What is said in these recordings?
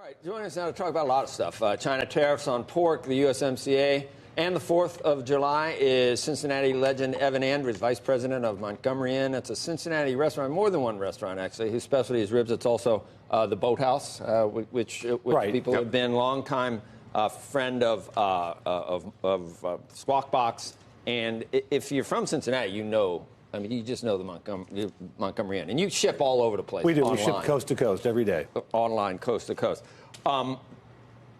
right, joining us now to talk about a lot of stuff. China tariffs on pork, the USMCA, and the 4th of July is Cincinnati legend Evan Andrews, vice president of Montgomery Inn. It's a Cincinnati restaurant, more than one restaurant, actually, whose specialty is ribs. It's also the Boathouse, which right. People have been longtime friend of Squawk Box. And if you're from Cincinnati, you know, I mean, you just know the Montgomery Inn. And you ship all over the place. We do. Online. We ship coast to coast every day. Online, coast to coast. I'm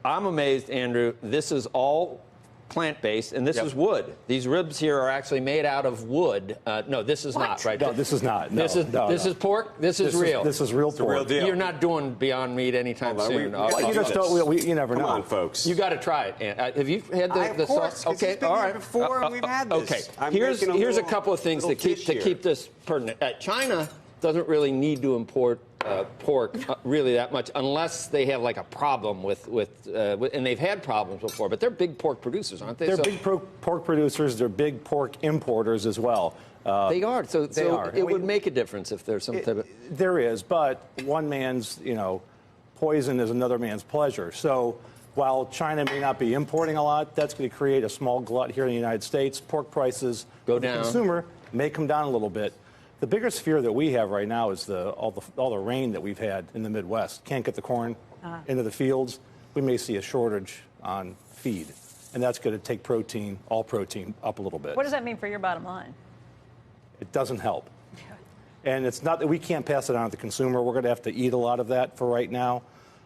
amazed, Andrew. This is all plant-based, and this is wood. These ribs here are actually made out of wood. No, this is not, right? No, this is not. No, this is pork? This is real? This is real pork. Real deal. You're not doing Beyond Meat anytime soon. You just don't. You never know. Come on, folks. You got to try it. Have you had the sauce? Okay, all right. Before we've had this. Okay, here's a couple of things to keep this pertinent. China doesn't really need to import pork really that much unless they have like a problem with and they've had problems before, but they're big pork producers, aren't they? They're big pork producers. They're big pork importers as well. They are. So it would make a difference if there's some type of... There is, but one man's, poison is another man's pleasure. So while China may not be importing a lot, that's going to create a small glut here in the United States. Pork prices go down. The consumer may come down a little bit. The biggest fear that we have right now is all the rain that we've had in the Midwest. Can't get the corn into the fields. We may see a shortage on feed, and that's going to take all protein up a little bit. What does that mean for your bottom line? It doesn't help. And it's not that we can't pass it on to the consumer. We're going to have to eat a lot of that for right now.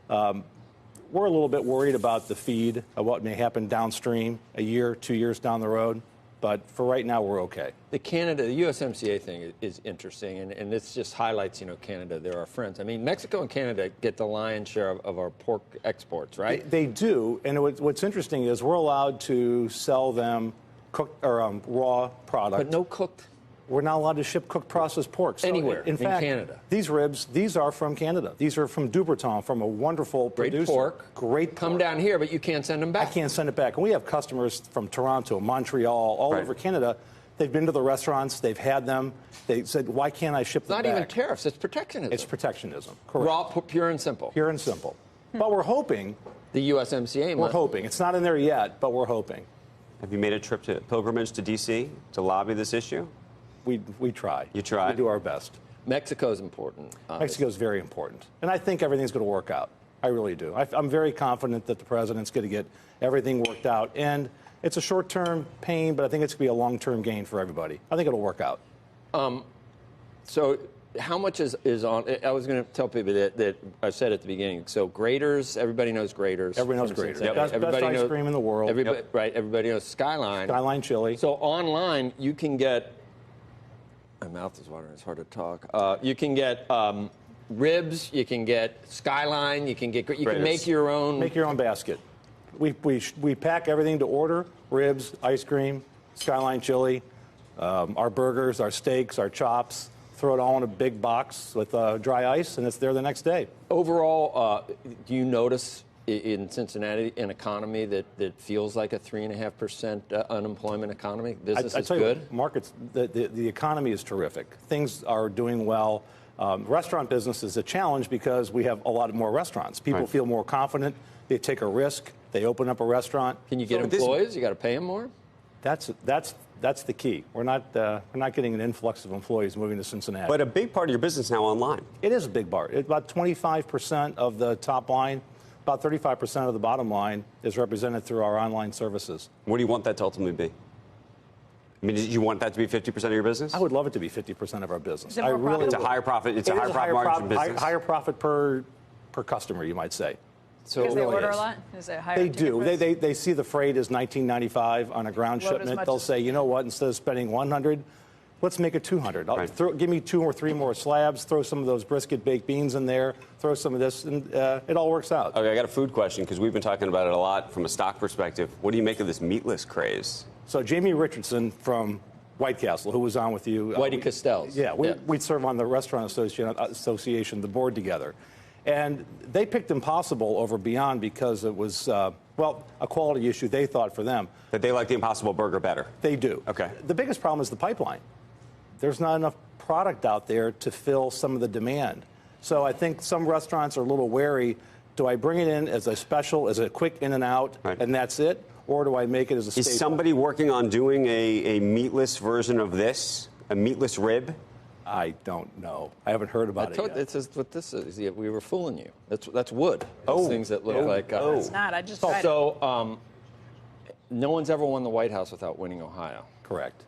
We're a little bit worried about the feed, of what may happen downstream a year, 2 years down the road. But for right now, we're okay. The USMCA thing is interesting, and this just highlights, Canada. They're our friends. I mean, Mexico and Canada get the lion's share of our pork exports, right? They do, and what's interesting is we're allowed to sell them cooked or raw product. But no cooked. We're not allowed to ship cooked processed pork. So anywhere in fact, Canada. These ribs, these are from Canada. These are from Dubreton, from a wonderful producer. Great pork. Come down here, but you can't send them back. I can't send it back. And we have customers from Toronto, Montreal, all over Canada. They've been to the restaurants. They've had them. They said, why can't I ship them back? Not even tariffs. It's protectionism. It's protectionism. Correct. Raw, pure and simple. Pure and simple. But we're hoping. The USMCA. We're hoping. It's not in there yet, but we're hoping. Have you made a trip to pilgrimage to D.C. to lobby this issue? We try. You try? We do our best. Mexico's important. Mexico's very important. And I think everything's going to work out. I really do. I'm very confident that the president's going to get everything worked out. And it's a short-term pain, but I think it's going to be a long-term gain for everybody. I think it'll work out. So how much is on? I was going to tell people that I said at the beginning. So Graters, everybody knows Graters. Everybody knows Graters. Best ice cream in the world. Right. Everybody knows Skyline. Skyline chili. So online, you can get. My mouth is watering. It's hard to talk. You can get ribs. You can get Skyline. You can make your own. Make your own basket. We pack everything to order: ribs, ice cream, Skyline chili, our burgers, our steaks, our chops. Throw it all in a big box with dry ice, and it's there the next day. Overall, do you notice in Cincinnati an economy that feels like a 3.5% unemployment economy? Business is good? Markets, the economy is terrific. Things are doing well. Restaurant business is a challenge because we have a lot more restaurants. People feel more confident. They take a risk. They open up a restaurant. Can you get employees? You got to pay them more? That's the key. We're not getting an influx of employees moving to Cincinnati. But a big part of your business now online. It is a big part. About 25% of the top line. About 35% of the bottom line is represented through our online services. What do you want that to ultimately be? I mean, do you want that to be 50% of your business? I would love it to be 50% of our business. I really. It's a higher profit. It's a higher profit margin business. Higher profit per customer, you might say. So because they order a lot? Is it higher? They do. They see the freight as $19.95 on a ground shipment. They'll say, you know what? Instead of spending $100. Let's make it $200. Give me 2 or 3 more slabs. Throw some of those brisket baked beans in there. Throw some of this, and it all works out. Okay, I got a food question because we've been talking about it a lot from a stock perspective. What do you make of this meatless craze? So Jamie Richardson from White Castle, who was on with you, Whitey Costells. Yeah, we'd serve on the Restaurant Association, the board together, and they picked Impossible over Beyond because it was a quality issue they thought for them. That they like the Impossible Burger better. They do. Okay. The biggest problem is the pipeline. There's not enough product out there to fill some of the demand. So I think some restaurants are a little wary Do I bring it in as a special, as a quick in and out, Right. and that's it? Or do I make it as a staple? Is somebody working on doing a meatless version of this? A meatless rib? I don't know. I haven't heard about it yet. This is what this is. Yeah, we were fooling you. That's wood. Oh. Those things that look like. It's not. I just tried it. So, no one's ever won the White House without winning Ohio. Correct.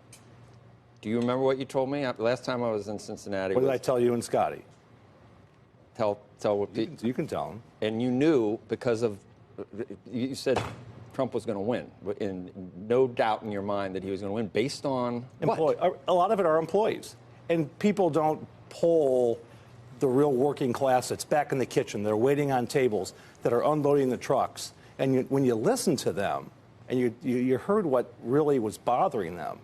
Do you remember what you told me last time I was in Cincinnati? What did I tell you and Scotty? Tell what You can tell him. and you knew because of you said Trump was going to win, and no doubt in your mind that he was going to win based on what? A lot of it are employees. And people don't poll the real working class that's back in the kitchen. They're waiting on tables, that are unloading the trucks. And when you listen to them and you heard what really was bothering them,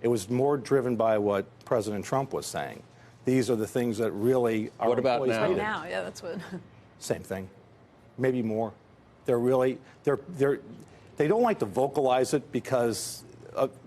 it was more driven by what President Trump was saying. These are the things that really are. What about employees now? hated. Now, yeah, that's what. Same thing, maybe more. They don't like to vocalize it because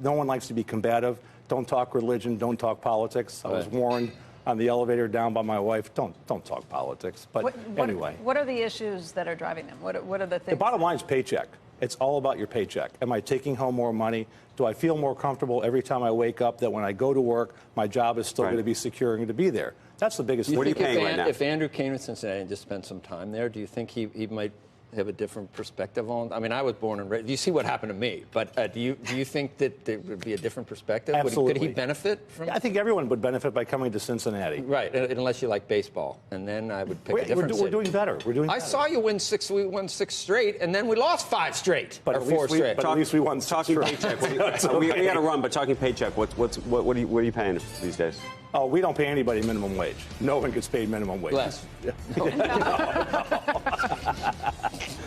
no one likes to be combative. Don't talk religion. Don't talk politics. I was warned on the elevator down by my wife. Don't talk politics. But anyway, What are the issues that are driving them? What are the things? the bottom line is paycheck. It's all about your paycheck. Am I taking home more money? Do I feel more comfortable every time I wake up that when I go to work, my job is still Right. going to be secure and to be there? That's the biggest thing. What are you paying right now? If Andrew came to Cincinnati and just spent some time there, do you think he might have a different perspective on? I mean, I was born and raised. You see what happened to me, but do you think that there would be a different perspective? Absolutely. Could he benefit from? I think everyone would benefit by coming to Cincinnati. Right, unless you like baseball, and then I would pick a We're different city. doing better. We're doing I better. saw you win six. We won 6 straight, and then we lost 5 straight But or at 4 least we- straight. but at least we won six Talking straight. paycheck. we okay. got to run, but talking paycheck. What are you paying these days? Oh, we don't pay anybody minimum wage. No one gets paid minimum wage. Less.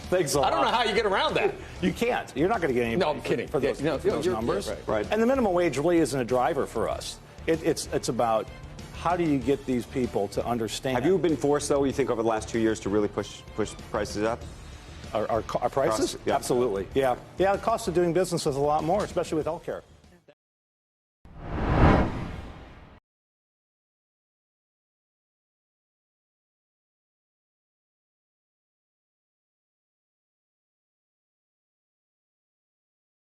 Thanks a lot. I don't know how you get around that. You can't. You're not going to get anybody No, I'm kidding. for those, Yeah, no, for those you're- numbers. yeah, right. And the minimum wage really isn't a driver for us. It's about how do you get these people to understand. Have you been forced, though, you think, over the last 2 years to really push prices up? Our prices? Yeah. Absolutely. Yeah. Yeah, the cost of doing business is a lot more, especially with healthcare.